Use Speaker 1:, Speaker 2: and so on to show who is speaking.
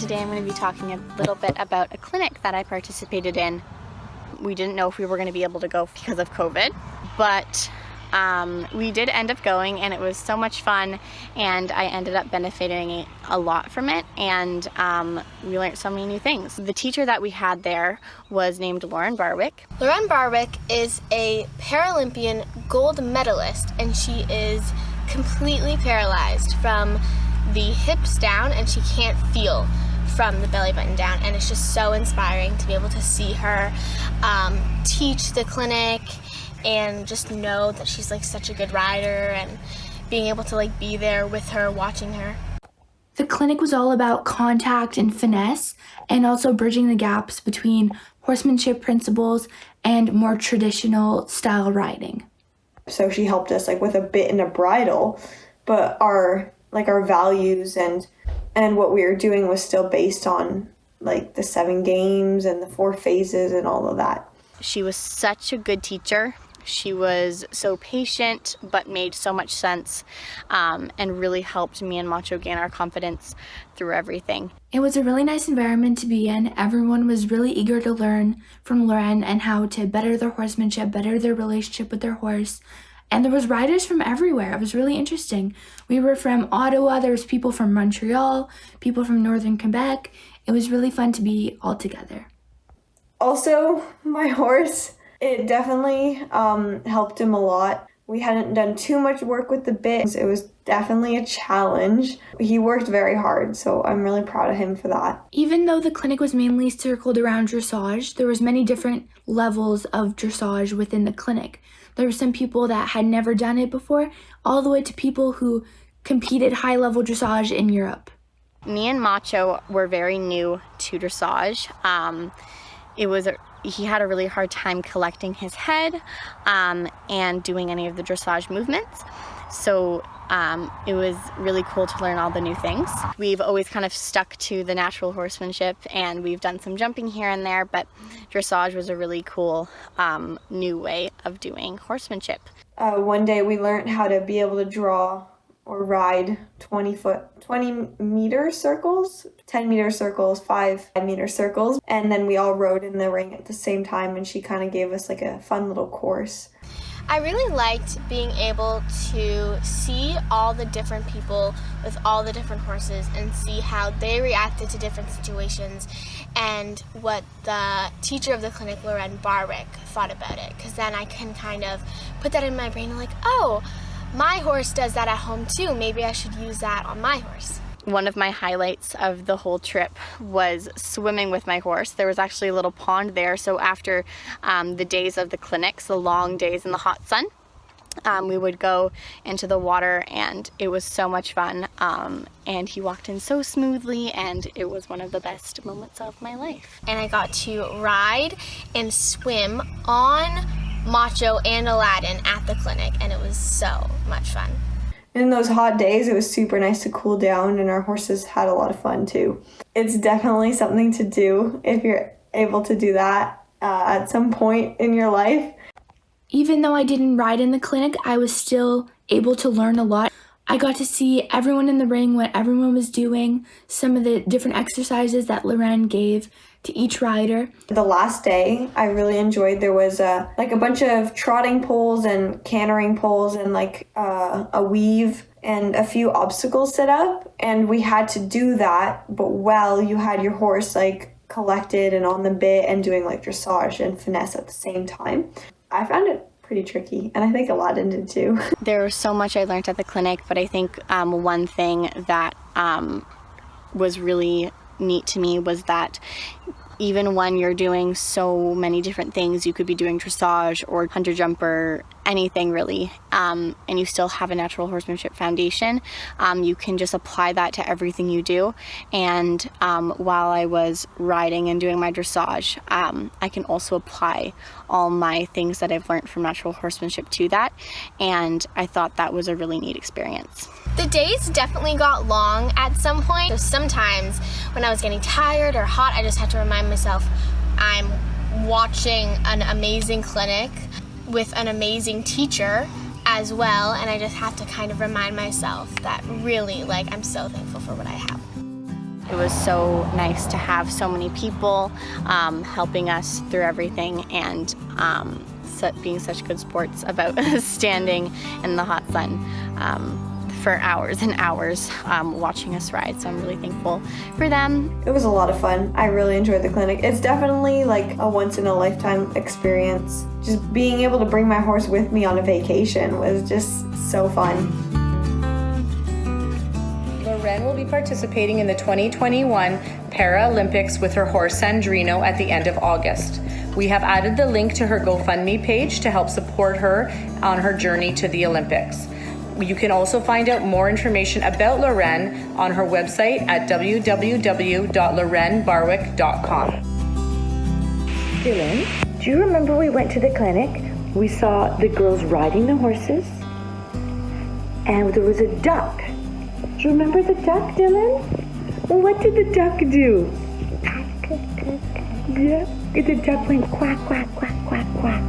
Speaker 1: and today I'm going to be talking a little bit about a clinic that I participated in. We didn't know if we were going to be able to go because of COVID, but we did end up going, and it was so much fun, and I ended up benefiting a lot from it, and we learned so many new things. The teacher that we had there was named Lauren Barwick.
Speaker 2: Lauren Barwick is a Paralympian gold medalist, and she is completely paralyzed from the hips down, and she can't feel from the belly button down, and it's just so inspiring to be able to see her teach the clinic and just know that she's like such a good rider, and being able to like be there with her, watching her.
Speaker 3: The clinic was all about contact and finesse, and also bridging the gaps between horsemanship principles and more traditional style riding.
Speaker 4: So she helped us like with a bit and a bridle, but our values and what we were doing was still based on like the 7 games and the 4 phases and all of that.
Speaker 1: She was such a good teacher. She was so patient, but made so much sense, and really helped me and Macho gain our confidence through everything.
Speaker 3: It was a really nice environment to be in. Everyone was really eager to learn from Lauren and how to better their horsemanship, better their relationship with their horse. And there was riders from everywhere. It was really interesting. We were from Ottawa. There was people from Montreal, people from northern Quebec. It was really fun to be all together.
Speaker 4: Also, my horse, it definitely helped him a lot. We hadn't done too much work with the bit. It was definitely a challenge. He worked very hard, so I'm really proud of him for that.
Speaker 3: Even though the clinic was mainly circled around dressage, there was many different levels of dressage within the clinic. There were some people that had never done it before, all the way to people who competed high-level dressage in Europe.
Speaker 1: Me and Macho were very new to dressage. He had a really hard time collecting his head and doing any of the dressage movements. So it was really cool to learn all the new things. We've always kind of stuck to the natural horsemanship, and we've done some jumping here and there, but dressage was a really cool new way of doing horsemanship.
Speaker 4: One day we learned how to be able to draw or ride 20-meter circles, 10-meter circles, 5-meter circles, and then we all rode in the ring at the same time, and she kind of gave us like a fun little course.
Speaker 2: I really liked being able to see all the different people with all the different horses and see how they reacted to different situations, and what the teacher of the clinic, Lauren Barwick, thought about it, because then I can kind of put that in my brain and like, oh, my horse does that at home too. Maybe I should use that on my horse.
Speaker 1: One of my highlights of the whole trip was swimming with my horse. There was actually a little pond there, so after the days of the clinics, the long days in the hot sun, we would go into the water, and it was so much fun. And he walked in so smoothly, and it was one of the best moments of my life.
Speaker 2: And I got to ride and swim on Macho and Aladdin at the clinic, and it was so much fun.
Speaker 4: In those hot days, it was super nice to cool down, and our horses had a lot of fun too. It's definitely something to do if you're able to do that at some point in your life.
Speaker 3: Even though I didn't ride in the clinic, I was still able to learn a lot. I got to see everyone in the ring, what everyone was doing, some of the different exercises that Lauren gave to each rider.
Speaker 4: The last day, I really enjoyed. There was a bunch of trotting poles and cantering poles and a weave and a few obstacles set up. And we had to do that, but while you had your horse collected and on the bit and doing dressage and finesse at the same time. I found it pretty tricky, and I think Aladdin did too.
Speaker 1: There was so much I learned at the clinic, but I think one thing that was really neat to me was that even when you're doing so many different things, you could be doing dressage or hunter jumper, anything really, and you still have a natural horsemanship foundation. You can just apply that to everything you do. And while I was riding and doing my dressage, I can also apply all my things that I've learned from natural horsemanship to that. And I thought that was a really neat experience.
Speaker 2: The days definitely got long at some point. So sometimes when I was getting tired or hot, I just had to remind myself I'm watching an amazing clinic with an amazing teacher as well, and I just have to kind of remind myself that really, I'm so thankful for what I have.
Speaker 1: It was so nice to have so many people helping us through everything, and being such good sports about standing in the hot sun for hours and hours watching us ride. So I'm really thankful for them.
Speaker 4: It was a lot of fun. I really enjoyed the clinic. It's definitely like a once-in-a-lifetime experience. Just being able to bring my horse with me on a vacation was just so fun.
Speaker 5: Lauren will be participating in the 2021 Paralympics with her horse Sandrino at the end of August. We have added the link to her GoFundMe page to help support her on her journey to the Olympics. You can also find out more information about Lauren on her website at www.laurenbarwick.com.
Speaker 6: Dylan, do you remember we went to the clinic? We saw the girls riding the horses, and there was a duck. Do you remember the duck, Dylan? What did the duck do? Yeah, the duck went quack, quack, quack, quack, quack.